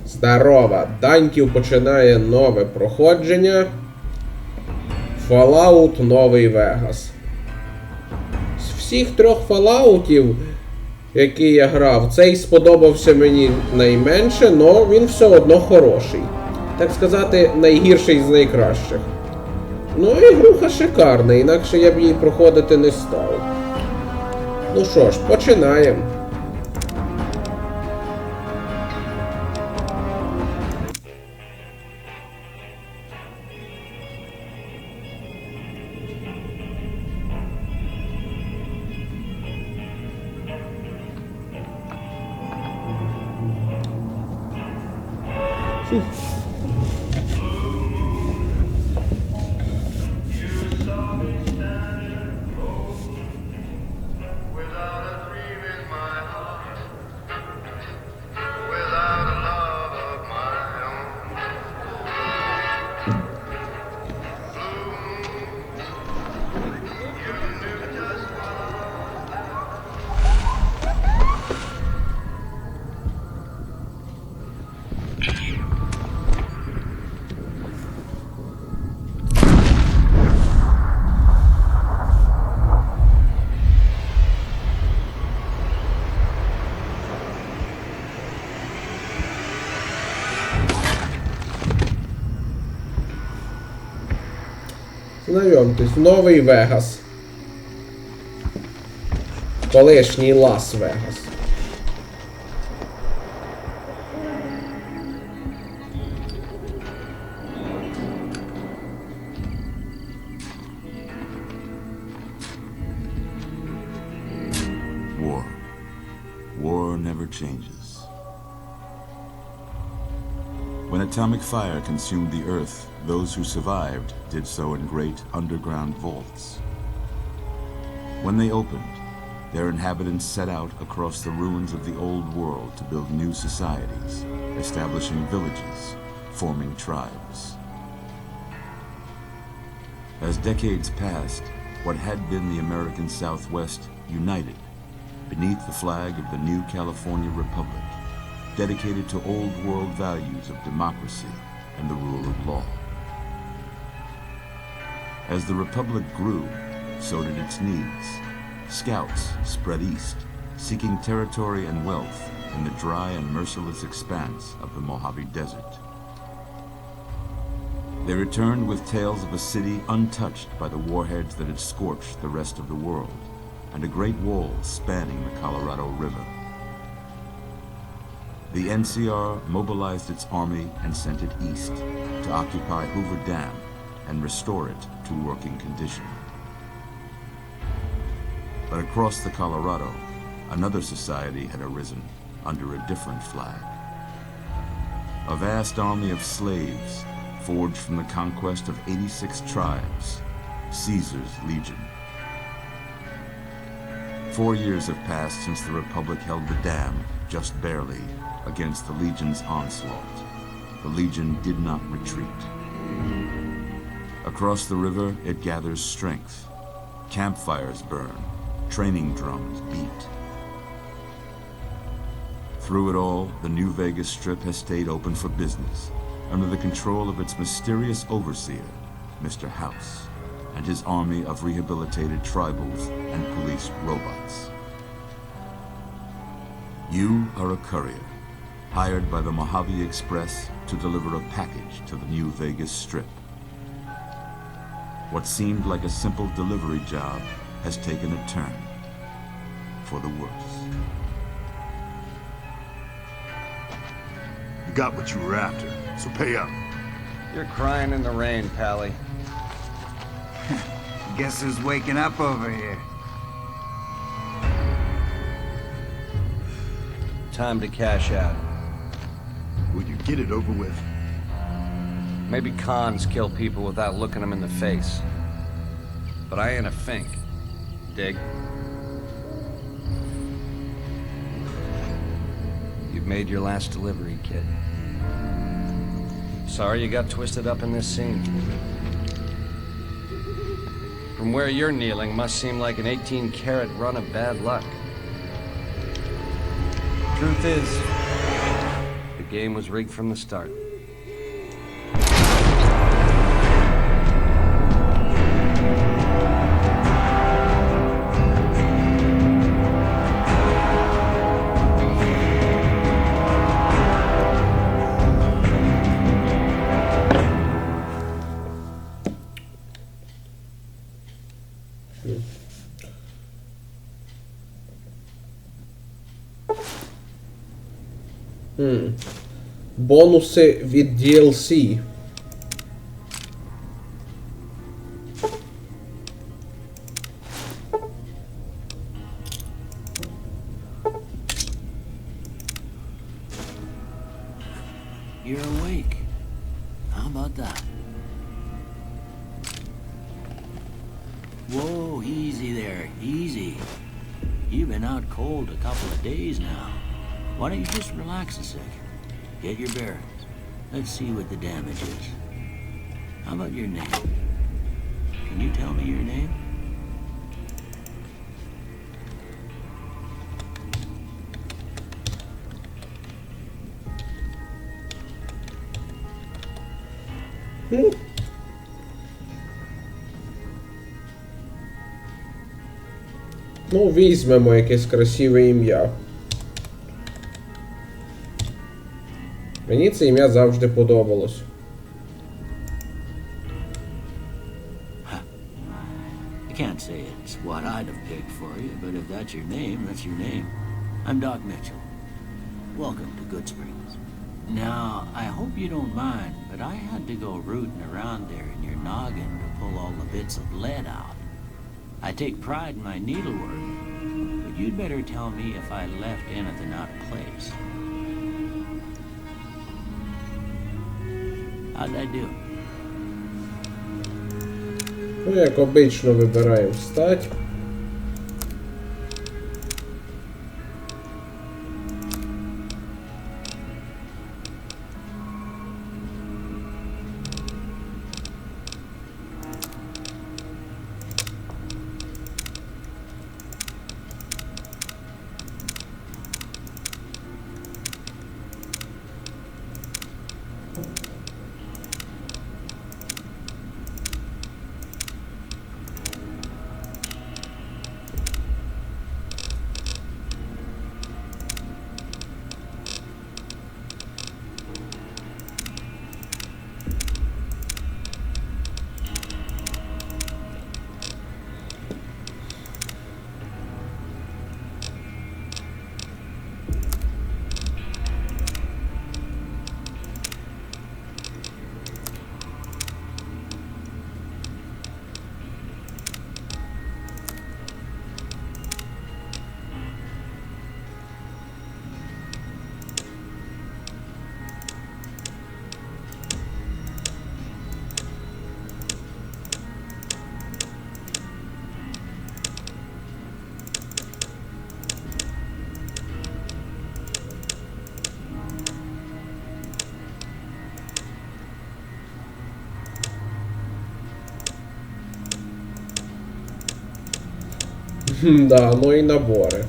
Здорово! Даньків починає нове проходження. Fallout Новий Вегас. З всіх трьох Fallout'ів, які я грав, цей сподобався мені найменше, але він все одно хороший. Так сказати, найгірший з найкращих. Ну і груха шикарна, інакше я б її проходити не став. Ну що ж, починаємо. Знайомтесь, Новий Вегас. Колишній Лас-Вегас. War. War never changes. When atomic fire consumed the earth, those who survived did so in great underground vaults. When they opened, their inhabitants set out across the ruins of the old world to build new societies, establishing villages, forming tribes. As decades passed, what had been the American Southwest united beneath the flag of the new California Republic, dedicated to old world values of democracy and the rule of law. As the Republic grew, so did its needs. Scouts spread east, seeking territory and wealth in the dry and merciless expanse of the Mojave Desert. They returned with tales of a city untouched by the warheads that had scorched the rest of the world, and a great wall spanning the Colorado River. The NCR mobilized its army and sent it east to occupy Hoover Dam and restore it to working condition. But across the Colorado, another society had arisen under a different flag. A vast army of slaves forged from the conquest of 86 tribes, Caesar's Legion. 4 years have passed since the Republic held the dam, just barely, against the Legion's onslaught. The Legion did not retreat. Across the river, it gathers strength. Campfires burn, training drums beat. Through it all, the New Vegas Strip has stayed open for business, under the control of its mysterious overseer, Mr. House, and his army of rehabilitated tribals and police robots. You are a courier, hired by the Mojave Express to deliver a package to the New Vegas Strip. What seemed like a simple delivery job has taken a turn for the worse. You got what you were after, so pay up. You're crying in the rain, Pally. Guess who's waking up over here? Time to cash out. Will you get it over with? Maybe cons kill people without looking them in the face. But I ain't a fink. Dig? You've made your last delivery, kid. Sorry you got twisted up in this scene. From where you're kneeling must seem like an 18-carat run of bad luck. Truth is, the The game was rigged from the start. Бонуси від DLC. You're awake. How about that? Whoa, easy there, easy. You've been out cold a couple of days now. Why don't you just relax a second? Get your bearings. Let's see what the damage is. How about your name? Can you tell me your name? Ну, візьмемо якесь красиве ім'я. Мені це ім'я завжди подобалось. I can't say it's what I'd have picked for you, but if that's your name, that's your name. I'm Doc Mitchell. Welcome to Good Springs. Now, I hope you don't mind, but I had to go rooting around there in your noggin to pull all the bits of lead out. I take pride in my needlework, but you'd better tell me if I left anything out of place. How'd I do? Ну, як обично, вибираємо стать. Да, ну і набори.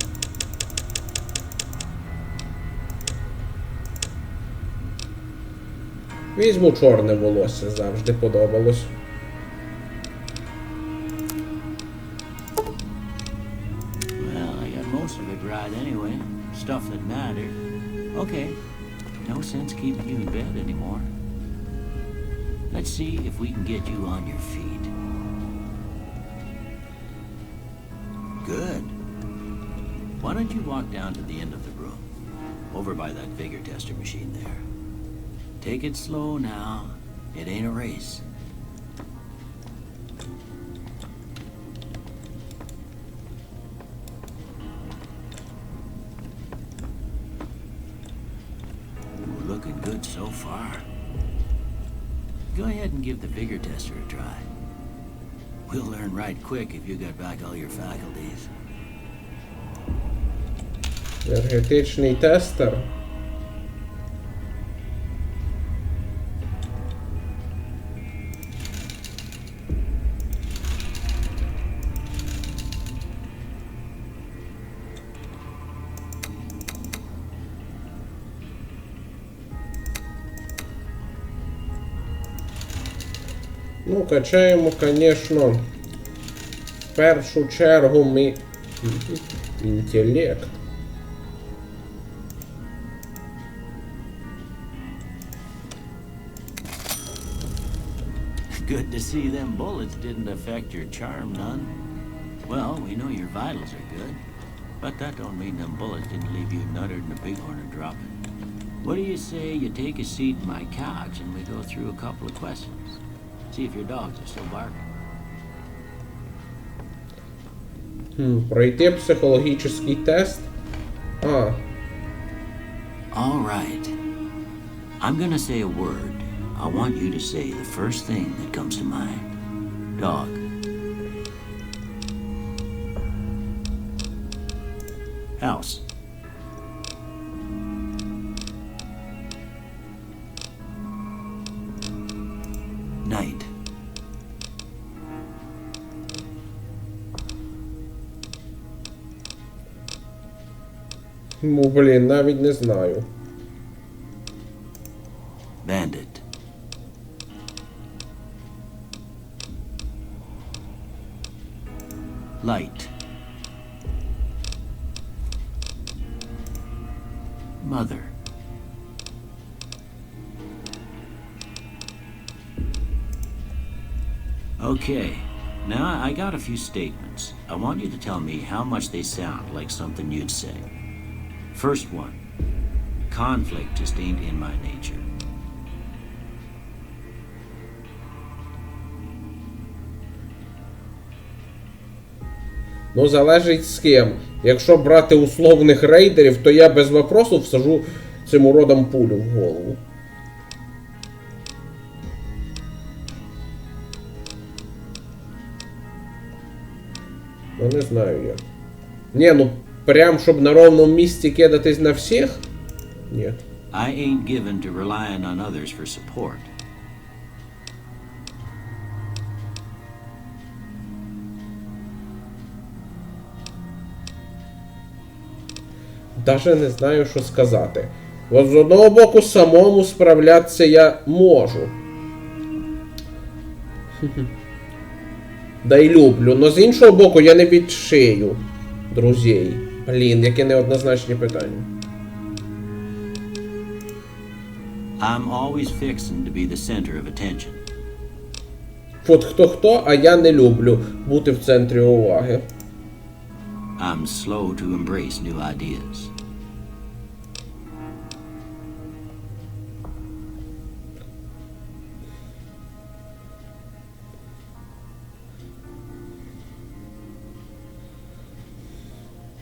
Візьму чорне волосся, завжди подобалось. Well, I got most of it right anyway. Stuff that mattered. Okay. No sense keeping you in bed anymore. Let's see if we can get you on your feet. Good. Why don't you walk down to the end of the room? Over by that vigor tester machine there. Take it slow now. It ain't a race. Ooh, looking good so far. Go ahead and give the vigor tester a try. We'll learn right quick if you got back all your faculties. Енергетичний тестер. Ну, качаємо, звісно, в першу чергу ми інтелект. Good to see them bullets didn't affect your charm none. Well, we know your vitals are good, but that don't mean them bullets didn't leave you nuttered and a bighorn are dropping. What do you say you take a seat in my couch and we go through a couple of questions? See if your dogs are still barking. Пройти психологічний тест. All right. I'm gonna say a word. I want you to say the first thing that comes to mind. Dog. House. Night. Ну, блін, навіть не знаю. Bandit. Light. Mother. Okay, now I got a few statements. I want you to tell me how much they sound like something you'd say. First one. Conflict just ain't in my nature. Ну, залежить з ким. Якщо брати условних рейдерів, то я без вопросу всажу цим уродам пулю в голову. Ну, не знаю я. Ні, ну, прям, щоб на ровному місці кидатись на всіх? Ні. I ain't given to relying on others for support. Даже не знаю, що сказати. От з одного боку, самому справлятися я можу. Да й люблю. Но з іншого боку, я не відшию друзей. Блін, яке неоднозначне питання. I'm always fixing to be the center of attention. От хто-хто, а я не люблю бути в центрі уваги. I'm slow to embrace new ideas.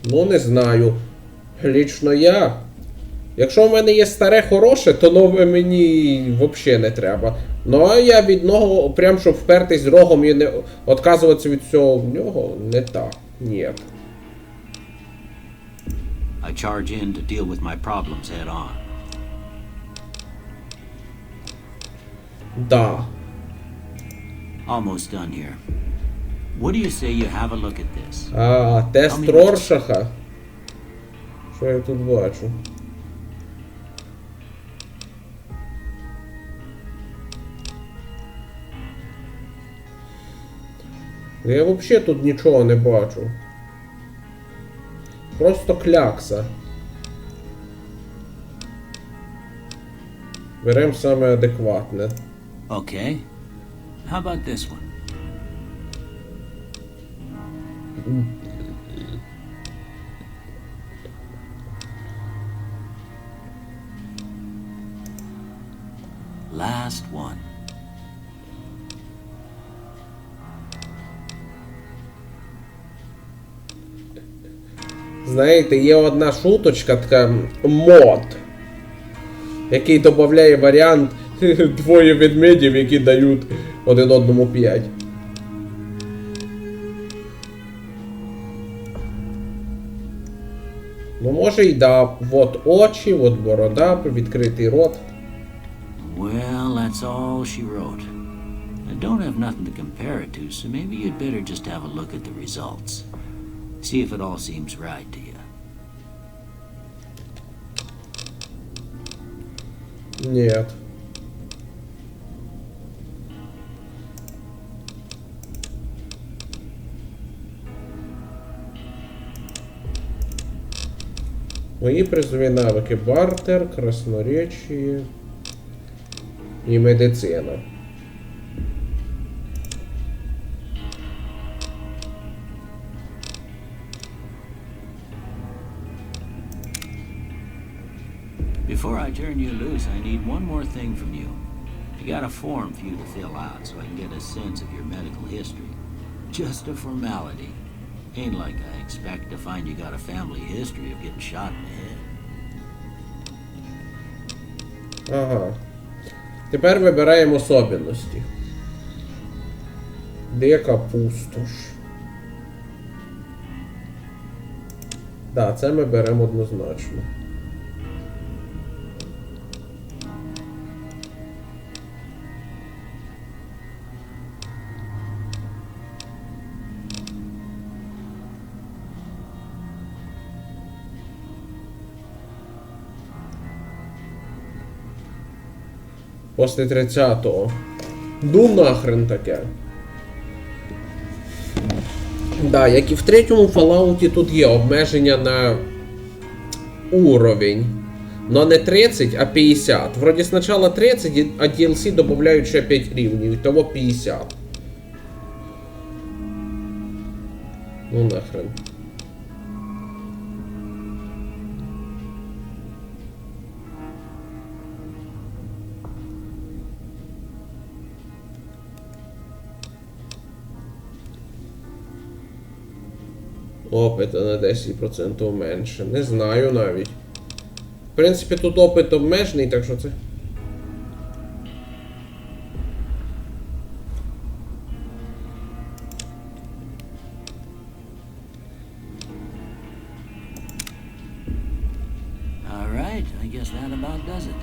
Ну, не знаю. Лічно я. Якщо в мене є старе хороше, то нове мені взагалі не треба. Ну, а я від нього, прям щоб впертись з рогом і не відказуватися від цього в нього, не так. Ні. I charge in to deal with my problems head on. Да. Almost done here. What do you say you have a look at this? Тест Роршаха. Що я тут бачу? Я взагалі тут нічого не бачу. Просто клякса. Беремо саме адекватне. Okay. How about this one? Last one. Знаєте, є одна шуточка, така мод, який додає варіант двоє ведмедів, які дають один одному 5. Ну, може й да. Вот очі, от борода, відкритий рот. Well, that's all she wrote. I don't have nothing to compare it to, so maybe you'd better just have a look at the results. See if it all seems right to you. Нет. Мої призові навики: бартер, красноречие і медицина. Before I turn you loose, I need one more thing from you. I got a form for you to fill out so I can get a sense of your medical history. Just a formality. Ain't like I expect to find you got a family history of getting shot in the head. Ага. Тепер вибираємо особенності. Дика пустош. Да, це ми беремо однозначно. После 30-го. Ну нахрен таке. Да, як і в третьому Fallout тут є обмеження на уровень. Но не 30, а 50. Вроді спочатку 30, а DLC додають ще 5 рівнів, і того 50. Ну нахрен. Опита на 10% менше. Не знаю навіть. В принципі, тут опит обмежений, так що це... All right, I guess that about does it.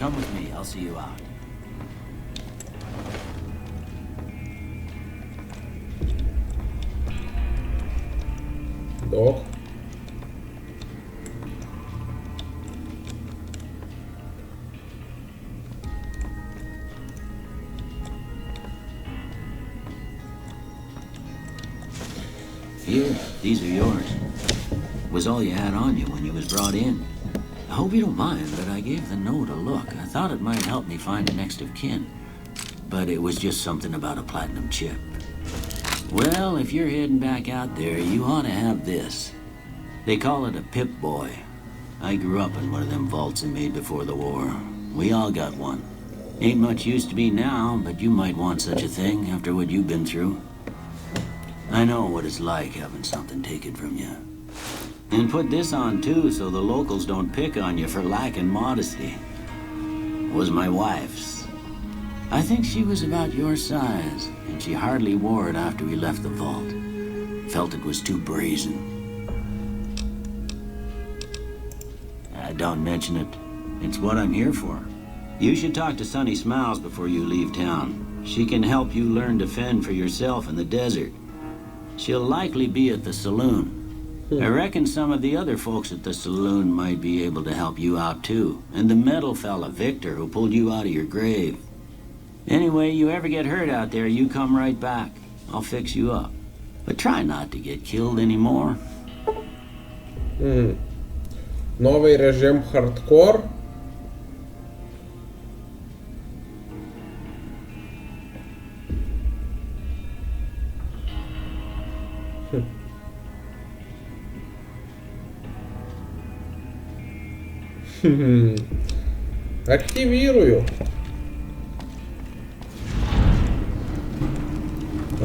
Come with me, I'll see you out. Док. Here, these are yours. Was all you had on you when you was brought in. I hope you don't mind, but I gave the note a look. I thought it might help me find a next of kin. But it was just something about a platinum chip. Well, if you're heading back out there, you ought to have this. They call it a Pip-Boy. I grew up in one of them vaults they made before the war. We all got one. Ain't much use to me now, but you might want such a thing after what you've been through. I know what it's like having something taken from you. And put this on too, so the locals don't pick on you for lacking modesty. Was my wife's. I think she was about your size, and she hardly wore it after we left the vault. Felt it was too brazen. Don't mention it. It's what I'm here for. You should talk to Sunny Smiles before you leave town. She can help you learn to fend for yourself in the desert. She'll likely be at the saloon. I reckon some of the other folks at the saloon might be able to help you out too. And the metal fella, Victor, who pulled you out of your grave. Anyway, you ever get hurt out there, you come right back. I'll fix you up. But try not to get killed anymore. Новий режим хардкор. Активірую.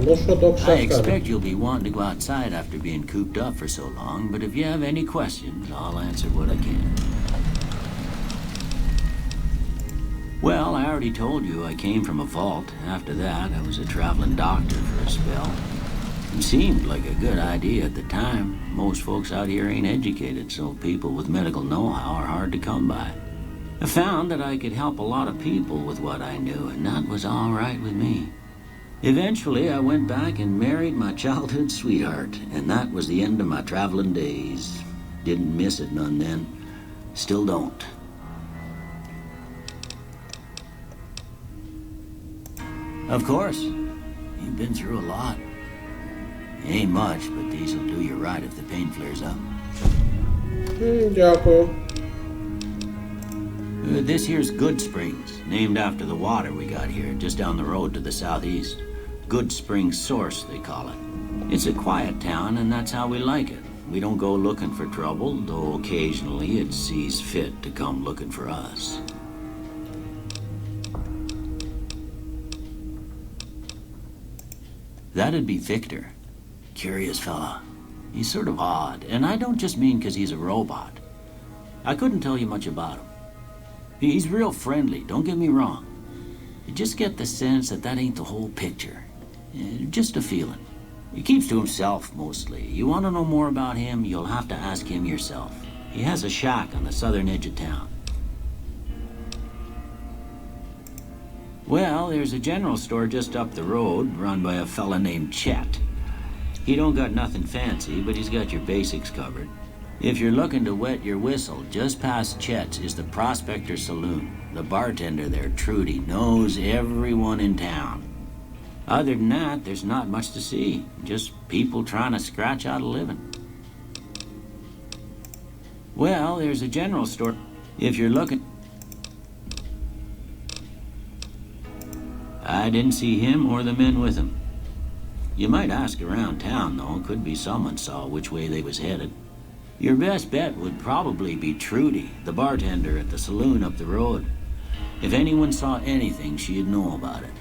Ну що, док, I що скаже? expect you'll be wanting to go outside after being cooped up for so long, but if you have any questions, I'll answer what I can. Well, I already told you I came from a vault. After that, I was a traveling doctor for a spell. It seemed like a good idea at the time. Most folks out here ain't educated, so people with medical know-how are hard to come by. I found that I could help a lot of people with what I knew, and that was all right with me. Eventually, I went back and married my childhood sweetheart, and that was the end of my traveling days. Didn't miss it none then. Still don't. Of course, you've been through a lot. Ain't much, but these'll do you right if the pain flares up. Дякую. This here's Good Springs, named after the water we got here, just down the road to the southeast. Good Springs Source, they call it. It's a quiet town, and that's how we like it. We don't go looking for trouble, though occasionally it sees fit to come looking for us. That'd be Victor. Curious fella. He's sort of odd, and I don't just mean 'cause he's a robot. I couldn't tell you much about him. He's real friendly, don't get me wrong. You just get the sense that that ain't the whole picture. Just a feeling. He keeps to himself, mostly. You want to know more about him, you'll have to ask him yourself. He has a shack on the southern edge of town. Well, there's a general store just up the road, run by a fella named Chet. He don't got nothing fancy, but he's got your basics covered. If you're looking to wet your whistle, just past Chet's is the Prospector Saloon. The bartender there, Trudy, knows everyone in town. Other than that, there's not much to see. Just people trying to scratch out a living. Well, there's a general store. If you're looking... I didn't see him or the men with him. You might ask around town, though. Could be someone saw which way they was headed. Your best bet would probably be Trudy, the bartender at the saloon up the road. If anyone saw anything, she'd know about it.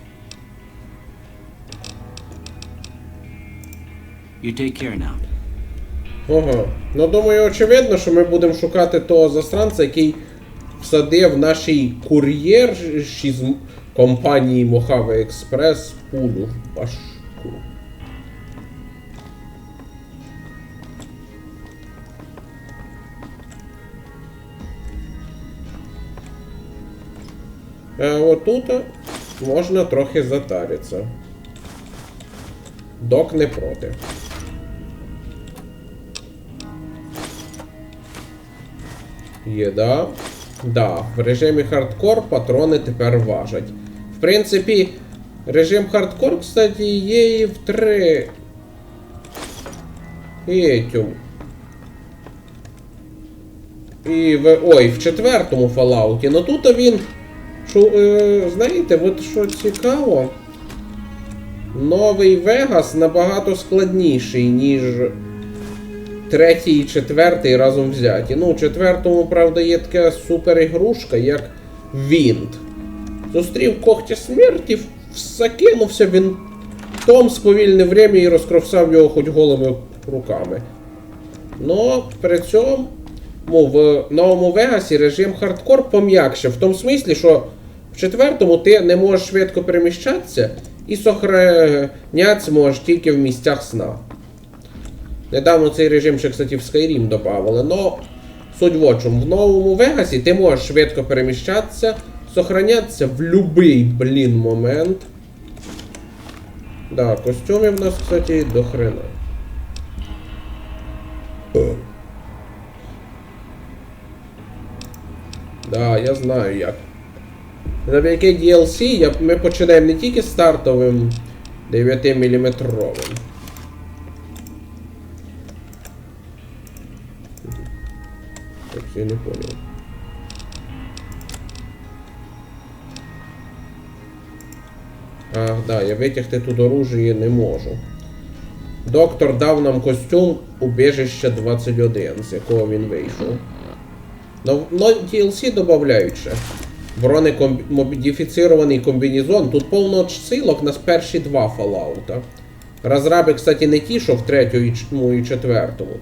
You take care now. Ага. Ну, думаю, очевидно, що ми будемо шукати того засранця, який всадив нашій кур'єрші з компанії Мохаве Експрес пулю в башку. Отут можна трохи затаритися. Док не проти. Єда. Да, в режимі хардкор патрони тепер важать. В принципі, режим хардкор, кстати, є і в 3. І в 4-му Fallout. Ну тут він... знаєте, от що цікаво, новий Вегас набагато складніший, ніж 3-й і 4-й разом взяті. Ну, у 4-му, правда, є така супер-ігрушка, як Вінт. Зустрів когтя смерті, закинувся він том, сповільнив время і розкровсав його хоч голими руками. Но при цьому в новому Вегасі режим хардкор пом'якше, в тому смислі, що в 4-му ти не можеш швидко переміщатися і сохранятися можеш тільки в місцях сна. Недавно цей режим ще, кстати, в Skyrim додавали, но суть в чому. В новому Вегасі ти можеш швидко переміщатися, сохранятися в будь-який, момент. Да, костюмів в нас, кстати, до хрена. Да, я знаю як. Завдяки DLC ми починаємо не тільки стартовим 9-мм. Так, я не понял. Ах, да, я витягти тут оружие не можу. Доктор дав нам костюм убежище 21, з якого він вийшов. Но DLC додають ще. Бронемодифіцірований комбінезон. Тут повно ссылок на перші 2 Fallout. Розраби, кстати, не ті, що в 3-му і 4-му.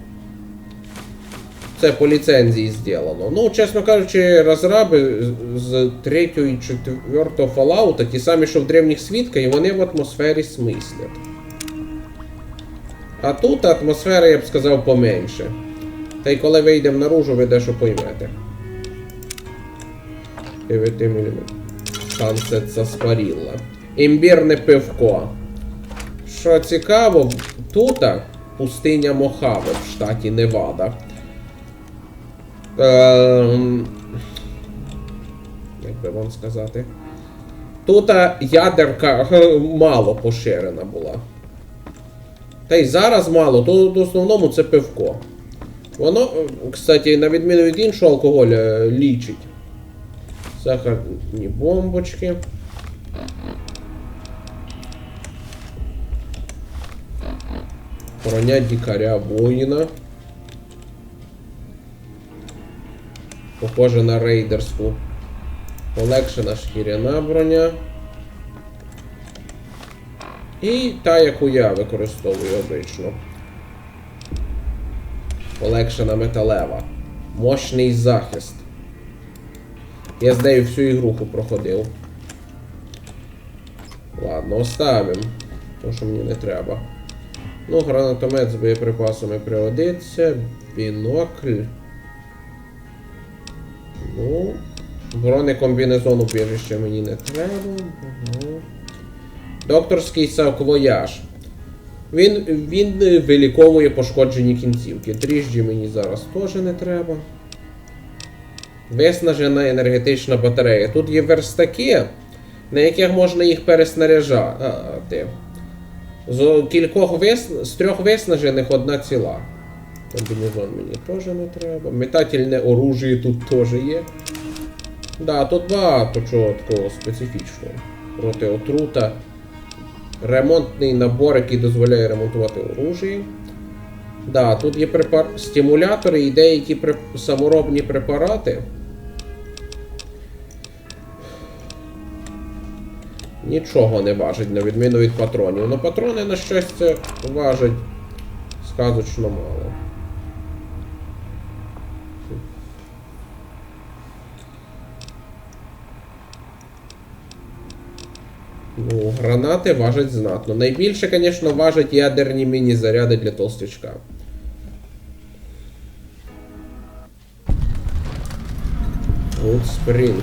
Це по ліцензії зроблено. Ну, чесно кажучи, розраби з 3-го і 4-го Fallout ті самі, що в древніх свідках, і вони в атмосфері смислять. А тут атмосфера, я б сказав, поменше. Та й коли вийдемо наружу, ви дещо поймете. 9 мм. Sunset Sarsaparilla. Імбірне пивко. Що цікаво, тут пустиня Мохаве в штаті Невада. Як би вам сказати? Тут ядерка мало поширена була. Та й зараз мало, тут в основному це пивко. Воно, кстати, на відміну від іншого алкоголя, лічить. Сахарні бомбочки. Броня дикаря воїна. Похоже на рейдерську. Полегшена шкіряна броня. І та, яку я використовую обично. Полегшена металева. Мощний захист. Я з нею всю ігруху проходив. Ладно, оставимо. Тому що мені не треба. Ну, гранатомет з боєприпасами пригодиться. Бінокль. Ну, бронекомбінезон убіжище мені не треба. Докторський саквояж. Він виліковує пошкоджені кінцівки. Дріжджі мені зараз теж не треба. Виснажена енергетична батарея. Тут є верстаки, на яких можна їх переснаряжати. З 3 виснажених 1 ціла. Комбінезон мені теж не треба. Метательне оружие тут теж є. Да, тут багато чого такого специфічного. Проти отрута. Ремонтний набор, який дозволяє ремонтувати оружие. Да, тут є стимулятори і деякі саморобні препарати. Нічого не важить, на відміну від патронів. Но патрони, на щастя, важать сказочно мало. Ну, гранати важать знатно. Найбільше, звісно, важать ядерні міні-заряди для толстячка. Good Springs.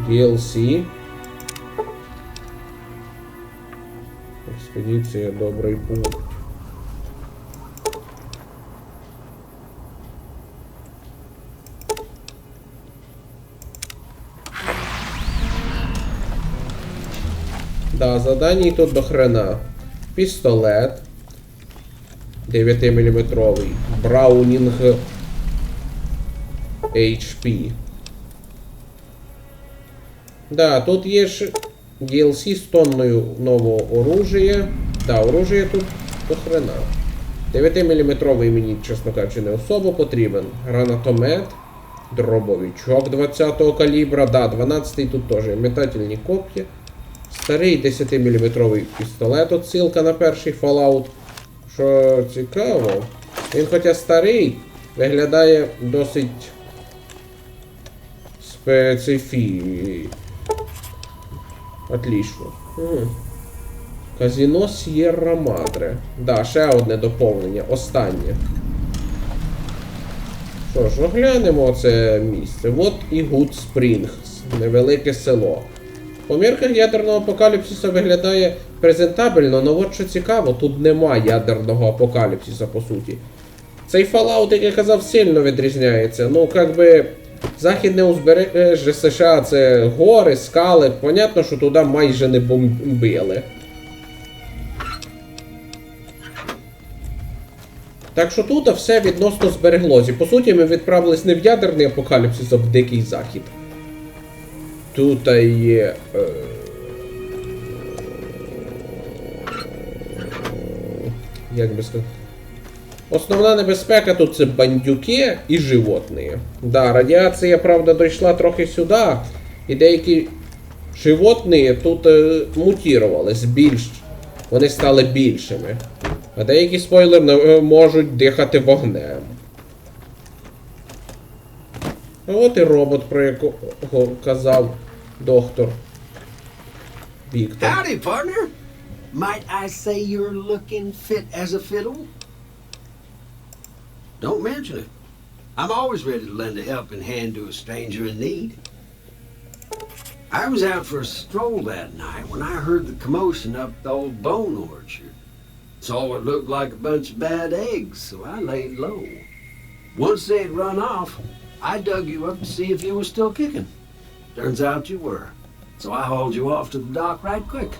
DLC. Експедиція Добрий путь. Да, заданий тут до хрена. Пістолет 9-мм. Браунінг HP. Да, тут є ж DLC з тонною нового оружия. Да, оружие тут до хрена. 9-мм мені, чесно кажучи, не особо потрібен. Гранатомет. Дробовичок 20-го калібра. Да, 12-й тут теж. Метательні коп'я. Старий 10-мм пістолет, отсилка на перший Fallout. Що цікаво, він хоча старий, виглядає досить Отлично. Казино С'єрра Мадре. Да, ще одне доповнення, останнє. Що ж, оглянемо це місце. От і Good Springs, невелике село. По мірках ядерного апокаліпсиса виглядає презентабельно, але от що цікаво, тут нема ядерного апокаліпсиса, по суті. Цей Fallout, як я казав, сильно відрізняється. Ну, якби, західне узбережжя США – це гори, скали, понятно, що туди майже не бомбили. Так що тут все відносно збереглося. По суті, ми відправились не в ядерний апокаліпсис, а в Дикий Захід. Тут є... як би сказати... Основна небезпека тут це бандюки і животні. Да, радіація, правда, дійшла трохи сюди. І деякі животні тут мутірували, вони стали більшими. А деякі, спойлер, можуть дихати вогнем. А от і робот, про якого казав доктор Віктор. Howdy, partner. Might I say you're looking fit as a fiddle? Don't mention it. I'm always ready to lend a helping hand to a stranger in need. I was out for a stroll that night when I heard the commotion up the old bone orchard. Saw what looked like a bunch of bad eggs, so I laid low. Once they'd run off, I dug you up to see if you were still kicking. Turns out you were. so I hauled you off to the dock right quick.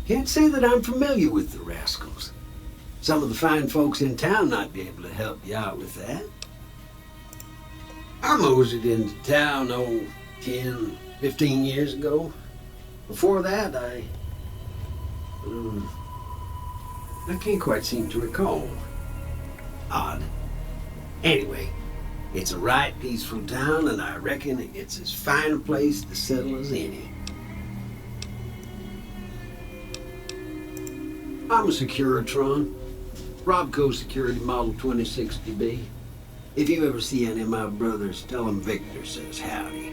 Can't say that I'm familiar with the rascals. Some of the fine folks in town might be able to help you out with that. I moseyed into town, 10, 15 years ago. Before that, I can't quite seem to recall. Odd. Anyway, it's a right peaceful town, and I reckon it's as fine a place to settle as any. I'm a Securitron. Robco Security Model 2060B. If you ever see any of my brothers, tell them Victor says howdy.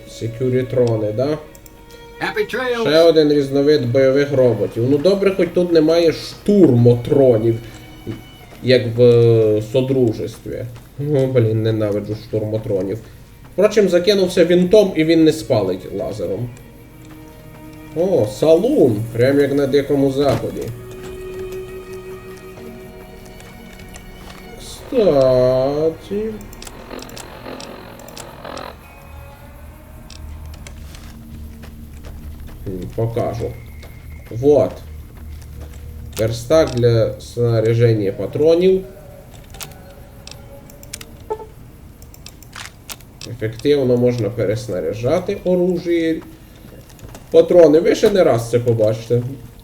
Секюрітрони, да? Happy trails! Ще один різновид бойових роботів. Ну добре, хоч тут немає штурмотронів, як в Содружестві. Ну, блін, ненавиджу штурмотронів. Впрочем, закинувся вінтом і він не спалить лазером. О, салун! Прям як на Дикому Заході. Кстати... Покажу. Вот. Верстак для снаряжения патронів. Ефективно можна переснаряжати оружие. Патрони. Ви ще не раз це побачите.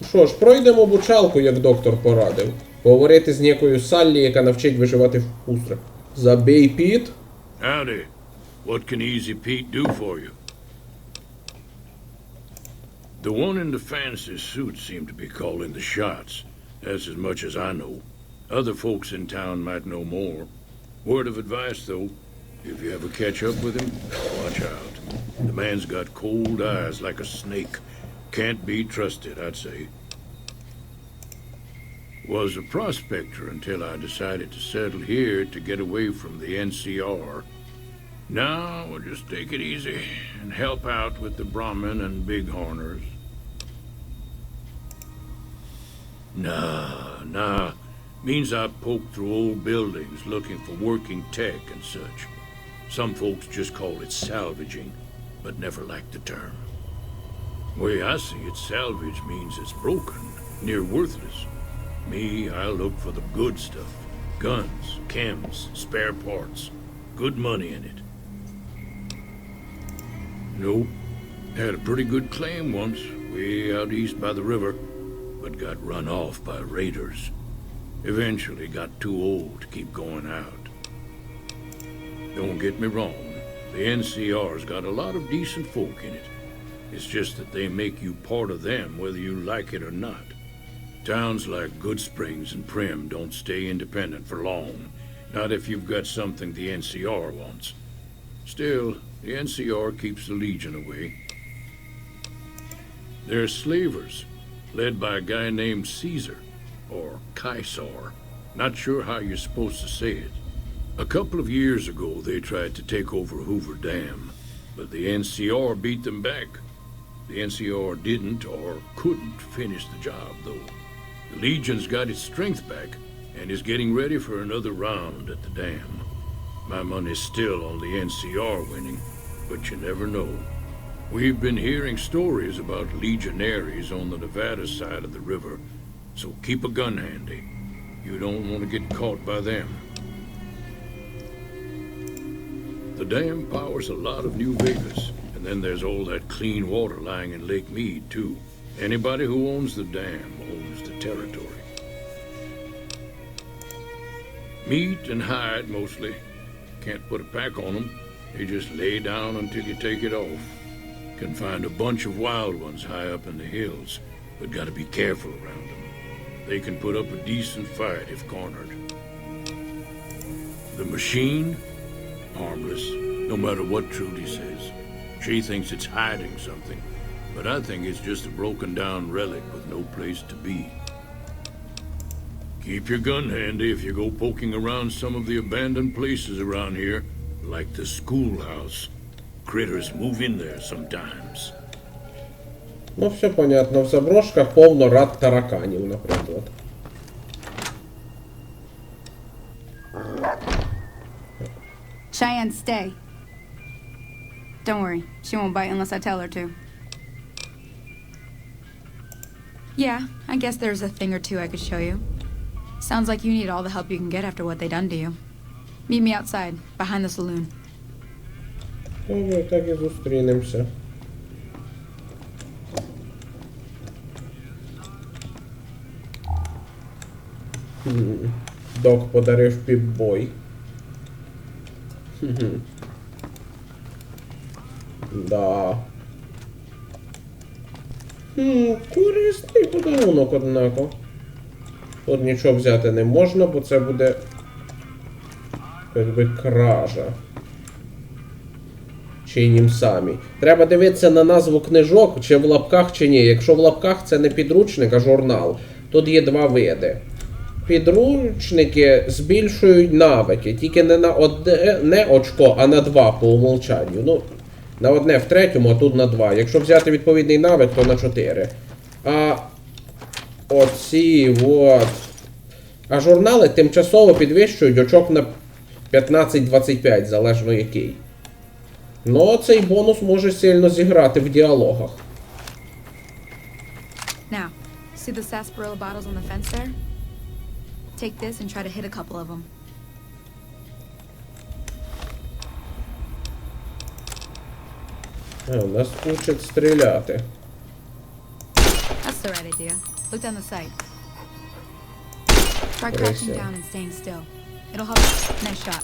Що ж, пройдемо обучалку, як доктор порадив. Поговорити з некою Саллі, яка навчить виживати в пустрах. Забій Піт. Howdy. What can Easy Pete do for you? The one in the fancy suit seemed to be calling the shots. That's as much as I know. Other folks in town might know more. Word of advice, though, if you ever catch up with him, watch out. The man's got cold eyes like a snake. Can't be trusted, I'd say. Was a prospector until I decided to settle here to get away from the NCR. Now we'll just take it easy and help out with the Brahmin and Bighorners. Nah. Means I poke through old buildings looking for working tech and such. Some folks just call it salvaging, but never liked the term. Way I see it, salvage means it's broken, near worthless. Me, I look for the good stuff. Guns, chems, spare parts. Good money in it. Nope. Had a pretty good claim once, way out east by the river, but got run off by raiders. Eventually got too old to keep going out. Don't get me wrong, the NCR's got a lot of decent folk in it. It's just that they make you part of them whether you like it or not. Towns like Goodsprings and Prim don't stay independent for long, not if you've got something the NCR wants. Still, the NCR keeps the Legion away. They're slavers, led by a guy named Caesar, or Caesar. Not sure how you're supposed to say it. A couple of years ago, they tried to take over Hoover Dam, but the NCR beat them back. The NCR didn't or couldn't finish the job, though. The Legion's got its strength back and is getting ready for another round at the dam. My money's still on the NCR winning, but you never know. We've been hearing stories about legionaries on the Nevada side of the river, so keep a gun handy. You don't want to get caught by them. The dam powers a lot of New Vegas, and then there's all that clean water lying in Lake Mead, too. Anybody who owns the dam owns the territory. Meat and hide, mostly. Can't put a pack on them. They just lay down until you take it off. Can find a bunch of wild ones high up in the hills, but gotta be careful around them. They can put up a decent fight if cornered. The machine? Harmless, no matter what Trudy says. She thinks it's hiding something, but I think it's just a broken down relic with no place to be. Keep your gun handy if you go poking around some of the abandoned places around here, like the schoolhouse. Critters move in there sometimes. Ну, все понятно. В заброшках повно рад тараканів, наприклад. Cheyenne, stay. Don't worry, she won't bite unless I tell her to. Yeah, I guess there's a thing or two I could show you. Sounds like you need all the help you can get after what they done to you. Meet me outside, behind the saloon. Добре, так і зустрінемося. Док подарив піп-бой. Да. Корисний подарунок, однако. Тут нічого взяти не можна, бо це буде якби кража. Чи їм самі. Треба дивитися на назву книжок, чи в лапках, чи ні. Якщо в лапках це не підручник, а журнал. Тут є два види. Підручники збільшують навики. Тільки не на одне очко, а на два по умолчанню. Ну, на одне в третьому, а тут на два. Якщо взяти відповідний навик, то на 4. А оці от. А журнали тимчасово підвищують очок на 15-25, залежно який. Ну, цей бонус може сильно зіграти в діалогах. Now, see the sarsaparilla bottles on the fence there? Take this and try to hit a couple of them. Нас учать стріляти. That's the right idea. Look down the sight. Try crouching down and staying still. It'll help. Nice shot.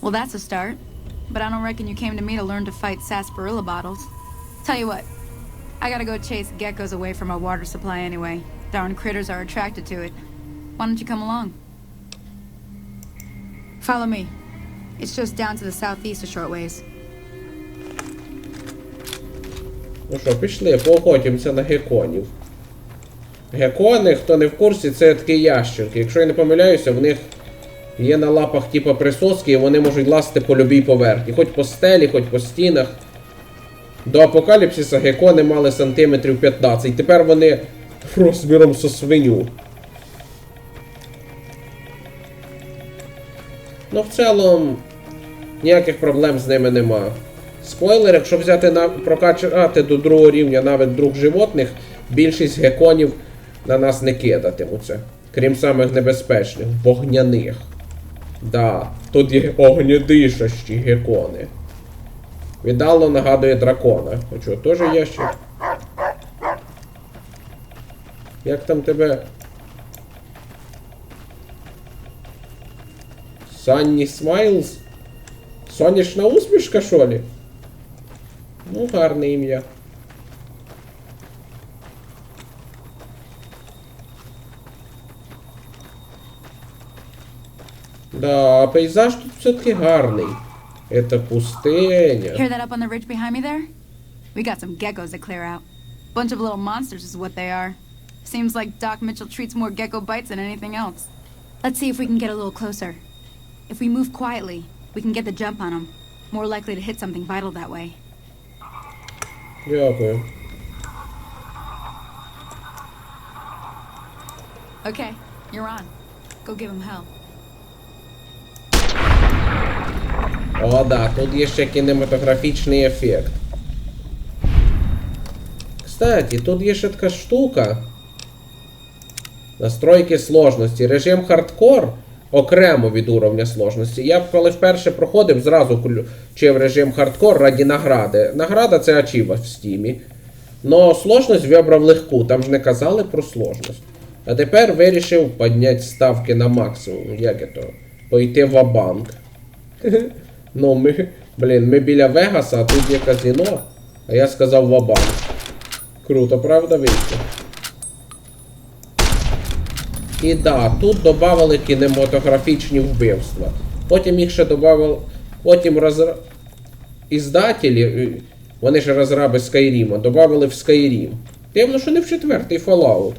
Well, that's a start. But I don't reckon you came to me to learn to fight sarsaparilla bottles. Tell you what, I gotta go chase geckos away from our water supply anyway. Darn critters are attracted to it. Why don't you come along? Follow me. It's just down to the southeast a short ways. Ну що, пішли, поохотимося на геконів. Гекони, хто не в курсі, це такі ящерки. Якщо я не помиляюся, в них є на лапах типа присоски, і вони можуть лазити по любій поверхні. Хоч по стелі, хоч по стінах. До апокаліпсиса гекони мали сантиметрів 15. Тепер вони розміром зі свиню. Ну, в цілому, ніяких проблем з ними нема. Спойлер, якщо взяти прокачати до 2-го рівня навик друг животних, більшість геконів на нас не кидатимуться. Крім самих небезпечних, вогняних. Да, тут є огнедишащі гекони. Віддало нагадує дракона. А чого, теж ящик? Як там тебе? Санні Смайлз? Сонячна усмішка, що ли? Ну, гарне ім'я. Да, пейзаж тут все-таки гарний. Это пустыня. Hear that up on the ridge behind me there? We got some geckos to clear out. Bunch of little monsters is what they are. Seems like Doc Mitchell treats more gecko bites than anything else. Let's see if we can get a little closer. If we move quietly, we can get the jump on them. More likely to hit something vital that way. Дякую. Okay, you're on. Go give him hell. О, да, тут є ще кінематографічний ефект. Кстати, тут є ще така штука. Настройки сложності. Режим хардкор окремо від уровня сложності. Я коли вперше проходив, зразу включив режим хардкор раді награди. Награда це ачіва в стімі. Но сложність вибрав легку, там ж не казали про сложність. А тепер вирішив підняти ставки на максимум. Як це? Пойти ва-банк. Ну, ми біля Вегаса, а тут є казино. А я сказав ва-банк. Круто, правда, вийшло? І да, тут додавали кінематографічні вбивства. Потім їх ще додавали... Потім іздателі, вони ж розраби Скайріма, додавали в Скайрім. Дивно, що не в 4-й Fallout.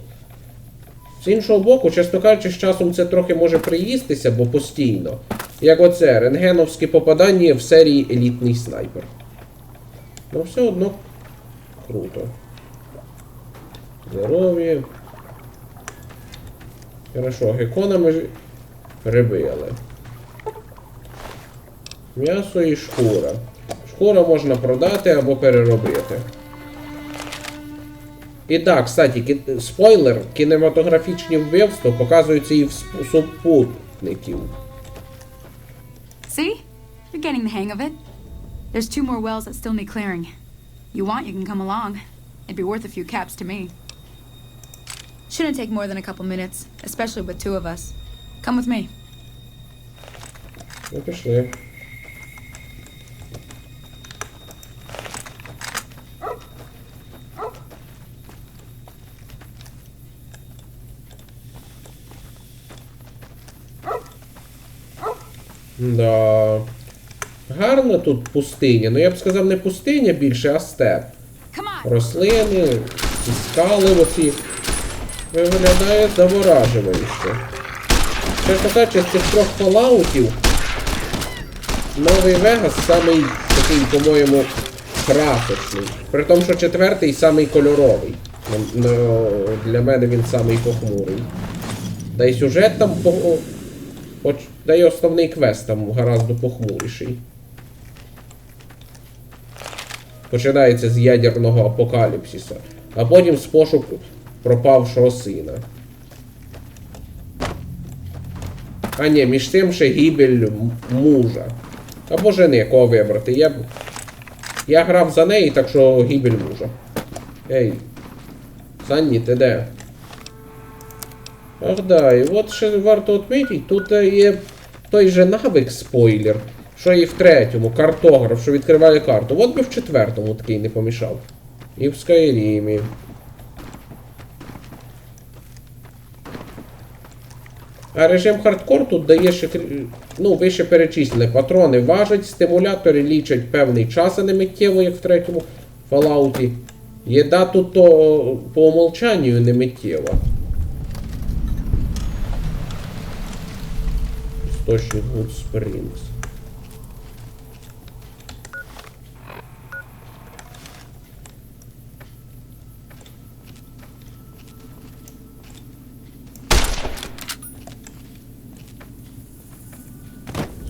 З іншого боку, чесно кажучи, з часом це трохи може приїстися, бо постійно. Як оце, рентгеновські попадання в серії Елітний снайпер. Ну все одно круто. Здорові. Хорошо, геконами прибили. М'ясо і шкура. Шкуру можна продати або переробити. І так, кстати, спойлер, кінематографічні вбивства показуються і в супутників. See? You're getting the hang of it. There's 2 more wells that still need clearing. You want, you can come along. It'd be worth a few caps to me. Shouldn't take more than a couple minutes, especially with 2 of us. Come with me. Ну, пішли. Да. Гарна тут пустиня. Ну я б сказав, не пустиня більше, а степ. Рослини, скали оці. Виглядає заворажуюче. Чесно кажучи, з цих 3 фоллаутів Новий Вегас самий такий, по-моєму, красочний. При тому, що 4-й самий кольоровий. Для мене він самий похмурий. Та й сюжет там та й основний квест там гораздо похмуріший. Починається з ядерного апокаліпсиса, а потім з пошуку пропавшого сина. А ні, між тим ще гибель мужа. Або жени, кого вибрати. Я грав за неї, так що гибель мужа. Ей, Санні, ти де? Ах да, і от ще варто відмітити, тут є той же навик спойлер, що і в 3-му, картограф, що відкриває карту. От би в 4-му такий не помішав. І в Скайрімі. А режим хардкор тут дає ще, ну, вище перечислені патрони важать, стимулятори лічать певний час, а не миттєво, як в 3-му Fallout. Єда тут то по умолчанню не миттєва. Істочник Good Springs.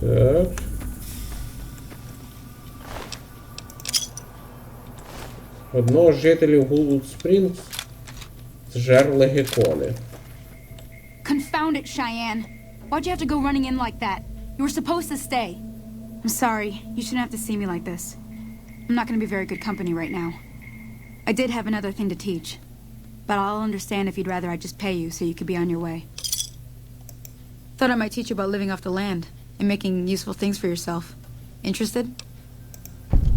Так. Одного з жителів Good Springs зжерли гекони. Confound it, Cheyenne. Why'd you have to go running in like that? You were supposed to stay. I'm sorry. You shouldn't have to see me like this. I'm not going to be very good company right now. I did have another thing to teach. But I'll understand if you'd rather I just pay you so you could be on your way. Thought I might teach you about living off the land and making useful things for yourself. Interested?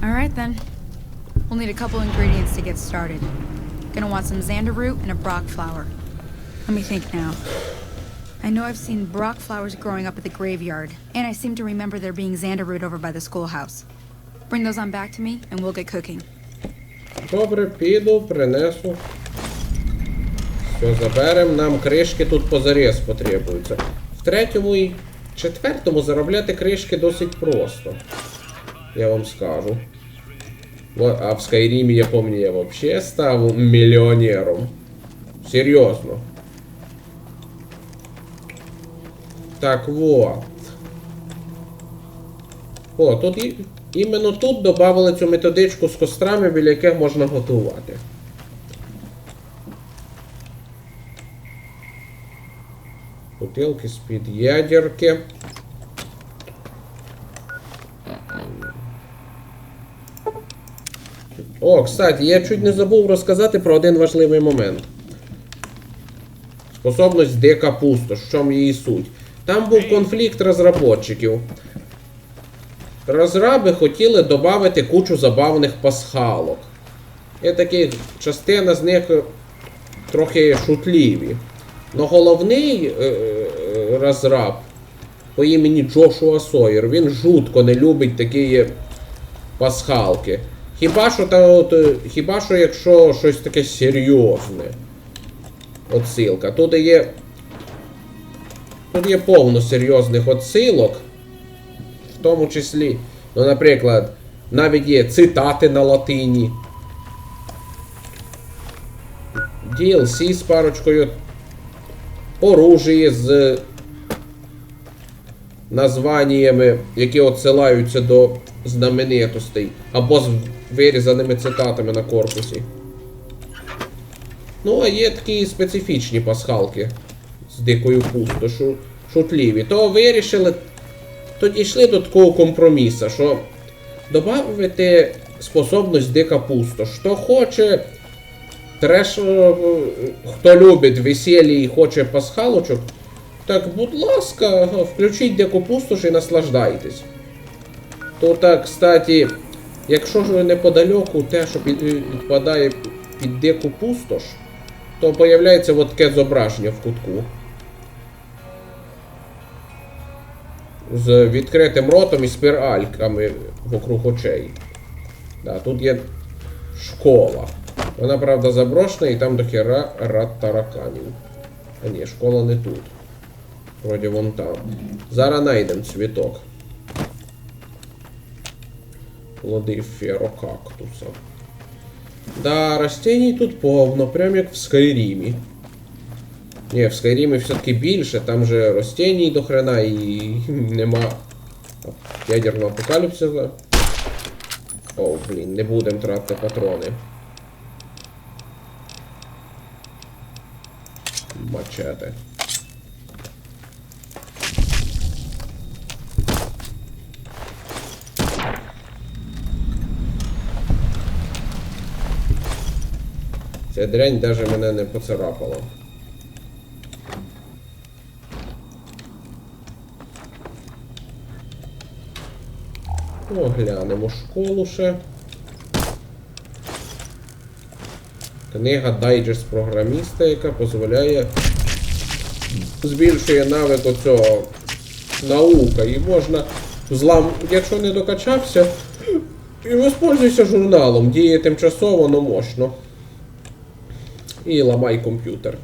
All right, then. We'll need a couple ingredients to get started. Gonna want some xander root and a brock flower. Let me think now. I know I've seen brock flowers growing up at the graveyard, and I seem to remember there being xander root over by the schoolhouse. Bring those on back to me, and we'll get cooking. Добре, піду, принесу. Все, заберем. Нам кришки тут позарез потребуються. В 3-му і 4-му заробляти кришки досить просто. Я вам скажу. А в Скайрімі, я пам'ятаю, я взагалі став мільйонером. Серйозно. Так, вот. О, тут іменно тут додали цю методичку з кострами, біля яких можна готувати. Бутилки з-під ядерки. О, кстати, я чуть не забув розказати про один важливий момент. Способність дика пустош, в чому її суть. Там був конфлікт розробників. Розраби хотіли додати кучу забавних пасхалок. І такі, частина з них трохи шутливі. Но головний розраб по імені Джошуа Сойер, він жутко не любить такі пасхалки. Хіба що якщо щось таке серйозне. Отсилка. Тут є повно серйозних отсилок. В тому числі, ну, наприклад, навіть є цитати на латині. DLC з парочкою. Оружие з названнями, які отсилаються до знаменитостей. Або з вирізаними цитатами на корпусі. Ну, а є такі специфічні пасхалки з дикою пустошу, шутливі. То вирішили, то дійшли до такого компромісу, що додати способність дика пустош. Хто хоче треш, хто любить весілля і хоче пасхалочок, так, будь ласка, включіть дику пустош і наслаждайтесь. То так, кстати, якщо ж неподалеку те, що підпадає під дику пустош, то появляється от таке зображення в кутку. З відкритим ротом і спіральками вокруг очей. Да, тут є школа. Вона, правда, заброшена і там до хера тараканів. А ні, школа не тут. Вроді вон там. Зараз знайдемо цвіток. Плоди ферокактуса. Да, растений тут повно, прям як в Скайрімі. Ні, в Скайрімі все-таки більше, там же растений до хрена і нема ядерного апокаліпсиса. О, блін, не будемо тратити патрони. Мачете. Ця дрянь навіть мене не поцарапала. Оглянемо школу ще. Книга дайджест програміста, яка дозволяє збільшує навик оцього наука. І можна якщо не докачався, і воспользуйся журналом. Діє тимчасово, но мощно. І ламай комп'ютер.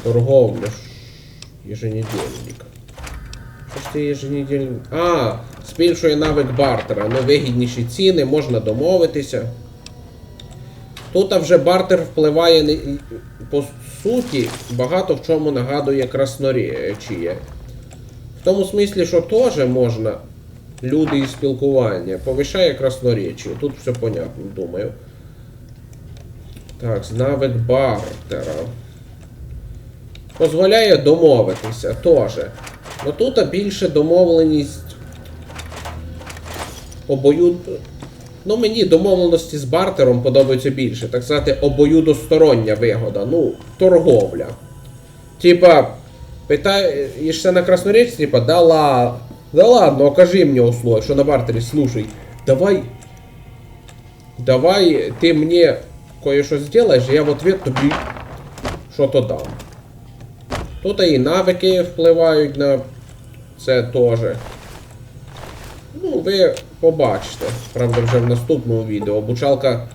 Торговля. Еженедельник. Що ж це еженедельник? А, збільшує навик бартера. Ну, вигідніші ціни, можна домовитися. Тут вже бартер впливає, по суті, багато в чому нагадує красноречіє. В тому смислі, що теж можна люди і спілкування. Повишає красноречіє. Тут все понятно, думаю. Так, навик бартера. Дозволяє домовитися теж. Но тут більше домовленість Ну, мені домовленості з бартером подобаються більше. Так сказати, обоюдостороння вигода. Ну, торговля. Типа, питаєшся на красноречці, типа, да ладно, окажи мені условия, що на бартері, слушай, давай ти мені кое-що зробиш, і я в ответ тобі що-то дам. Тут і навики впливають на це теж. Ну, ви побачите. Правда, вже в наступному відео. Обучалка...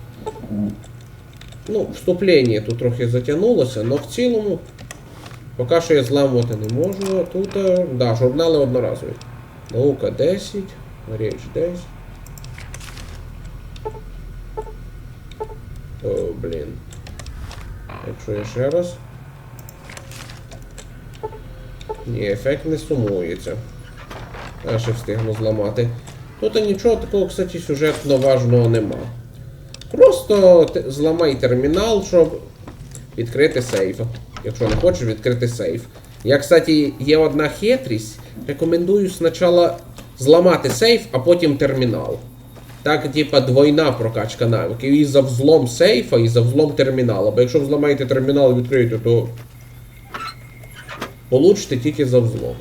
Ну, вступлення тут трохи затягнулося, але в цілому поки що я зламувати не можу. Тут, да, журнали одноразові. Наука 10, річ 10. О, блін. Якщо я ще раз... Ні, ефект не сумується. Я ще встигну зламати. Тут нічого такого, кстати, сюжетно важного нема. Просто зламай термінал, щоб відкрити сейф. Якщо не хочеш відкрити сейф. Я, кстати, є одна хитрість. Рекомендую спочатку зламати сейф, а потім термінал. Так, типа, двойна прокачка навиків. І за взлом сейфа, і за взлом термінала. Бо якщо взламаєте термінал і відкриєте, то получите тільки за взлом.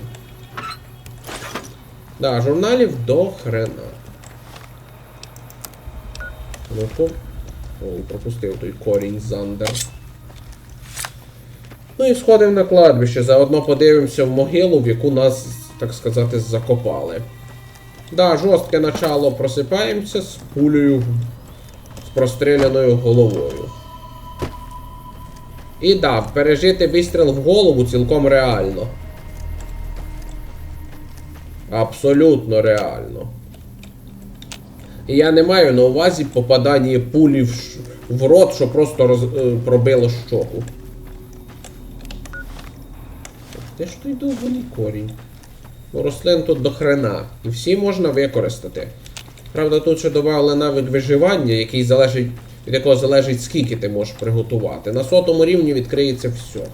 Да, журналів до хрена. Ну-ка. Ой, пропустив той корінь Зандер. Ну і сходимо на кладбище. Заодно подивимося в могилу, в яку нас, так сказати, закопали. Да, жорстке начало, просипаємося з пулею, з простріляною головою. І да, пережити вистріл в голову цілком реально. Абсолютно реально. І я не маю на увазі попадання пулі в рот, що просто пробило щоку. Де ж той довбаний корінь? Ну, рослин тут до хрена. І всі можна використати. Правда, тут ще додали навик виживання, від якого залежить, скільки ти можеш приготувати. На 100-му рівні відкриється все.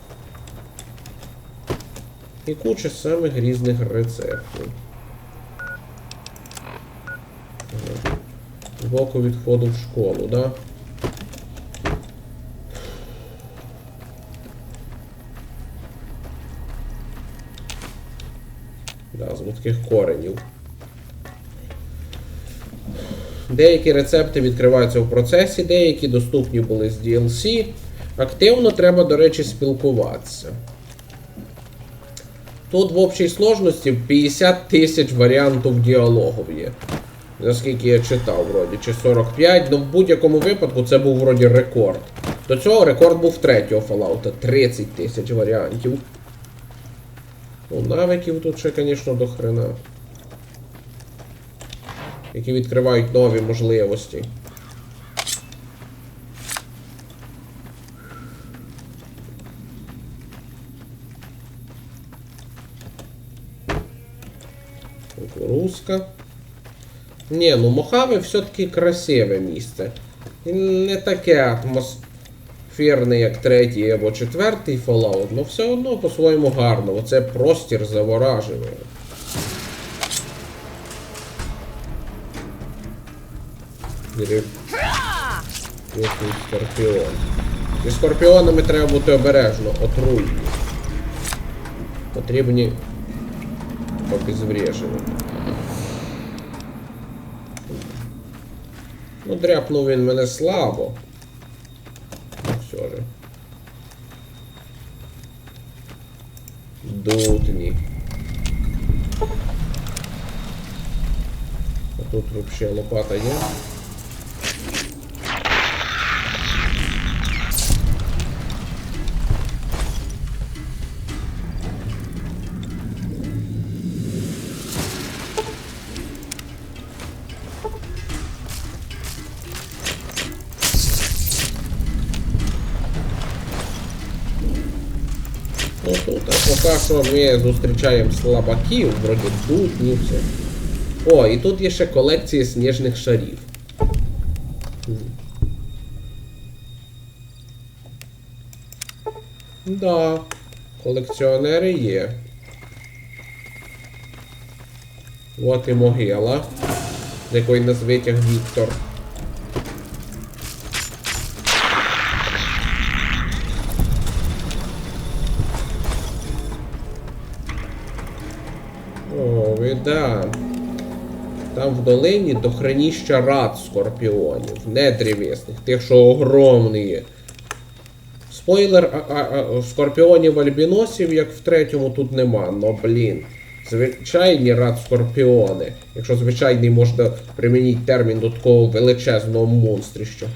І куча самих різних рецептів. Збоку від входу в школу, да? Да, з мутких коренів. Деякі рецепти відкриваються в процесі, деякі доступні були з DLC. Активно треба, до речі, спілкуватися. Тут в общій сложності 50 тисяч варіантів діалогів є. Наскільки я читав, вроді, чи 45, ну в будь-якому випадку це був вроді рекорд. До цього рекорд був 3-го Fallout, 30 тисяч варіантів. Ну, навиків тут ще, звісно, до хрена. Які відкривають нові можливості. Кукурузка. Ні, ну Мохаве все-таки красиве місце. І не таке атмосферне, як 3-й або 4-й Fallout, але все одно по-своєму гарно. Оце простір заворажує. Який скорпіон. Зі скорпіонами треба бути обережно, отруйні. Потрібні обезврежувати. Ну, дряпнув він мене слабо. Ну, все же. Дутні. А тут взагалі лопата є. Ну тут, а поки що ми зустрічаємо слабаків, вроді дутні, все. О, і тут є ще колекція сніжних шарів. Да, колекціонери є. От і могила, з якої нас витяг Віктор. О, да. Там в долині дохреніща рад скорпіонів, не древесних, тих, що огромні. Спойлер, скорпіонів альбіносів, як в 3-му, тут нема, но, блін. Звичайні рад скорпіони. Якщо звичайний можна примінити термін до такого величезного монстрища.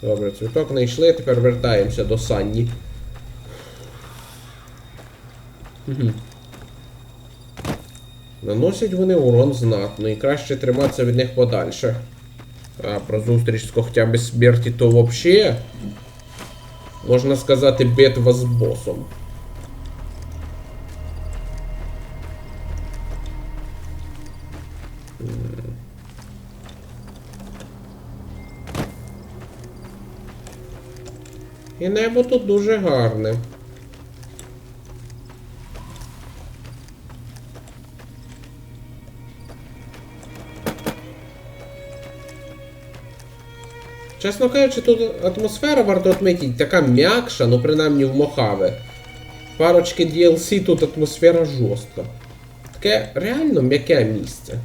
Добре, цвіток знайшли, тепер вертаємося до Санні. Наносять вони урон знатно, і краще триматися від них подальше. А про зустріч з когтями смерті то вообще, можна сказати, битва з босом. І небо тут дуже гарне. Чесно кажучи, тут атмосфера, варто відмітити, така м'якша, ну принаймні в Мохаве. Парочки DLC, тут атмосфера жорстка. Таке реально м'яке місце.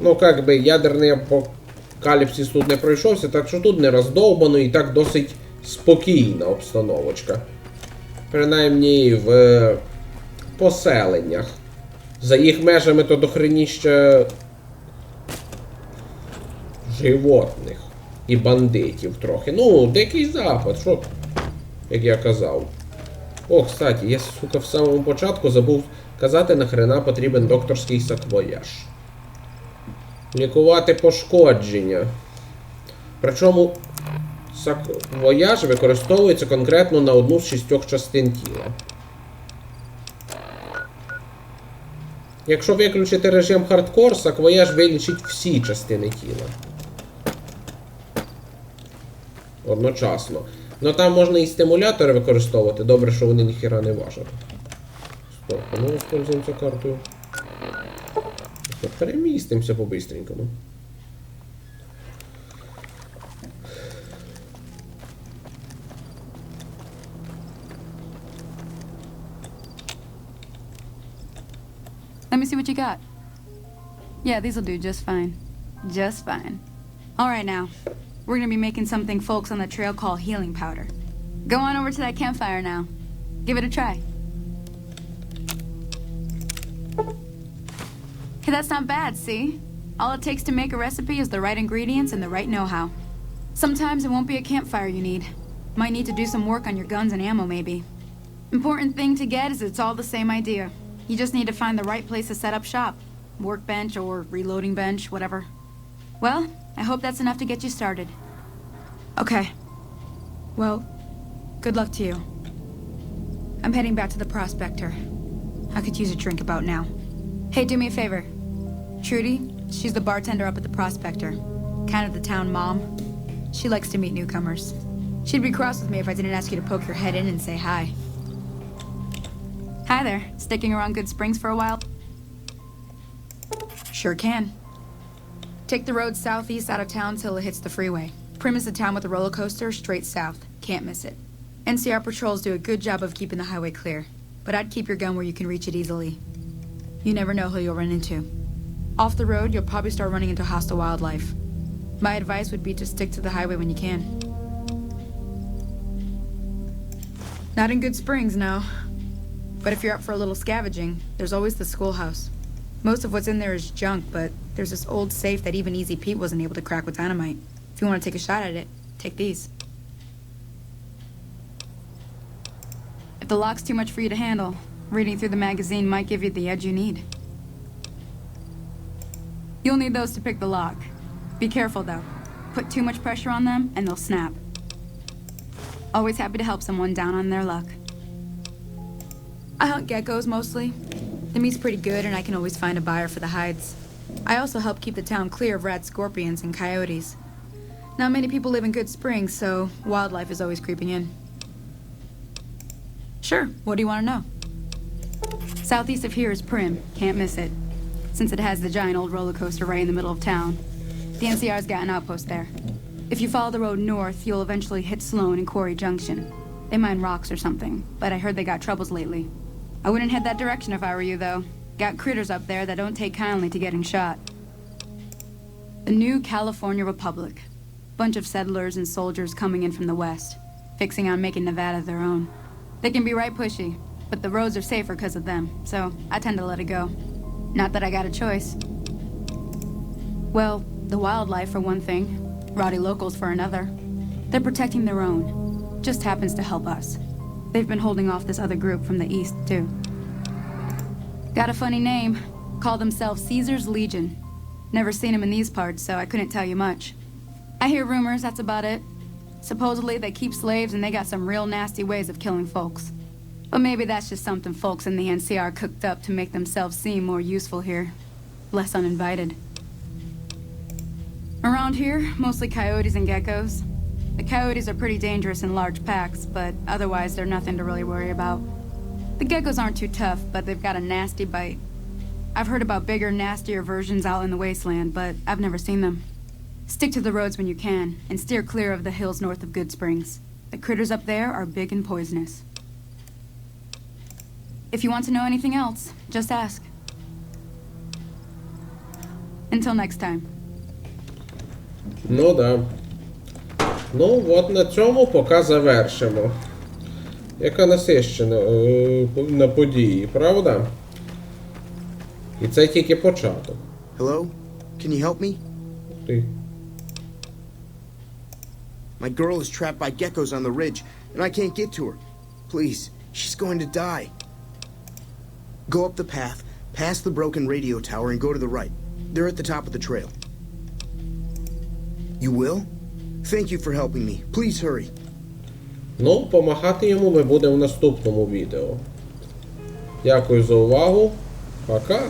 Ну, як би, ядерний апокаліпсис тут не пройшовся, так що тут не роздовбано і так досить спокійна обстановочка. Принаймні в поселеннях. За їх межами то дохреніще животних і бандитів трохи. Ну, Дикий Запад, що, як я казав. О, кстати, я, сука, в самому початку забув казати, нахрена потрібен докторський саквояж. Лікувати пошкодження. Причому саквояж використовується конкретно на одну з 6 частин тіла. Якщо виключити режим хардкор, саквояж вилічить всі частини тіла. Одночасно. Ну там можна і стимулятори використовувати. Добре, що вони ніхіра не важать. Стоп, ну використовуємо картою. Перемістимося по-бистренькому. Let me see what you got. Yeah, these'll do just fine. Just fine. All right, now. We're gonna be making something folks on the trail call healing powder. Go on over to that campfire now. Give it a try. Hey, that's not bad, see? All it takes to make a recipe is the right ingredients and the right know-how. Sometimes it won't be a campfire you need. Might need to do some work on your guns and ammo, maybe. Important thing to get is it's all the same idea. You just need to find the right place to set up shop. Workbench or reloading bench, whatever. Well, I hope that's enough to get you started. Okay. Well, good luck to you. I'm heading back to the Prospector. I could use a drink about now. Hey, do me a favor. Trudy, she's the bartender up at the Prospector. Kind of the town mom. She likes to meet newcomers. She'd be cross with me if I didn't ask you to poke your head in and say hi. Hi there. Sticking around Good Springs for a while? Sure can. Take the road southeast out of town till it hits the freeway. Prim is the town with the roller coaster, straight south. Can't miss it. NCR patrols do a good job of keeping the highway clear, but I'd keep your gun where you can reach it easily. You never know who you'll run into. Off the road, you'll probably start running into hostile wildlife. My advice would be to stick to the highway when you can. Not in Good Springs, no. But if you're up for a little scavenging, there's always the schoolhouse. Most of what's in there is junk, but there's this old safe that even Easy Pete wasn't able to crack with dynamite. If you want to take a shot at it, take these. If the lock's too much for you to handle, reading through the magazine might give you the edge you need. You'll need those to pick the lock. Be careful, though. Put too much pressure on them, and they'll snap. Always happy to help someone down on their luck. I hunt geckos, mostly. The meat's pretty good, and I can always find a buyer for the hides. I also help keep the town clear of rat scorpions and coyotes. Not many people live in Good Springs, so wildlife is always creeping in. Sure, what do you want to know? Southeast of here is Prim. Can't miss it. Since it has the giant old roller coaster right in the middle of town. The NCR's got an outpost there. If you follow the road north, you'll eventually hit Sloan and Quarry Junction. They mine rocks or something, but I heard they got troubles lately. I wouldn't head that direction if I were you, though. Got critters up there that don't take kindly to getting shot. The new California Republic. Bunch of settlers and soldiers coming in from the west, fixing on making Nevada their own. They can be right pushy, but the roads are safer because of them, so I tend to let it go. Not that I got a choice. Well, the wildlife for one thing, rowdy locals for another. They're protecting their own. Just happens to help us. They've been holding off this other group from the east, too. Got a funny name. Call themselves Caesar's Legion. Never seen them in these parts, so I couldn't tell you much. I hear rumors, that's about it. Supposedly they keep slaves and they got some real nasty ways of killing folks. But maybe that's just something folks in the NCR cooked up to make themselves seem more useful here. Less uninvited. Around here, mostly coyotes and geckos. The coyotes are pretty dangerous in large packs, but otherwise they're nothing to really worry about. The geckos aren't too tough, but they've got a nasty bite. I've heard about bigger, nastier versions out in the wasteland, but I've never seen them. Stick to the roads when you can, and steer clear of the hills north of Good Springs. The critters up there are big and poisonous. If you want to know anything else, just ask. Until next time. Ну да. Ну от на цьому поки завершимо. Яка насищена на події, правда? І це тільки початок. Hello? Can you help me? Ух ти. My girl is trapped by geckos on the ridge, and I can't get to her. Please, She's going to die. Go up the path, past the broken radio tower, and go to the right. They're at the top of the trail. You will? Thank you for helping me. Please hurry. Ну, помагати йому ми будемо в наступному відео. Дякую за увагу. Пока!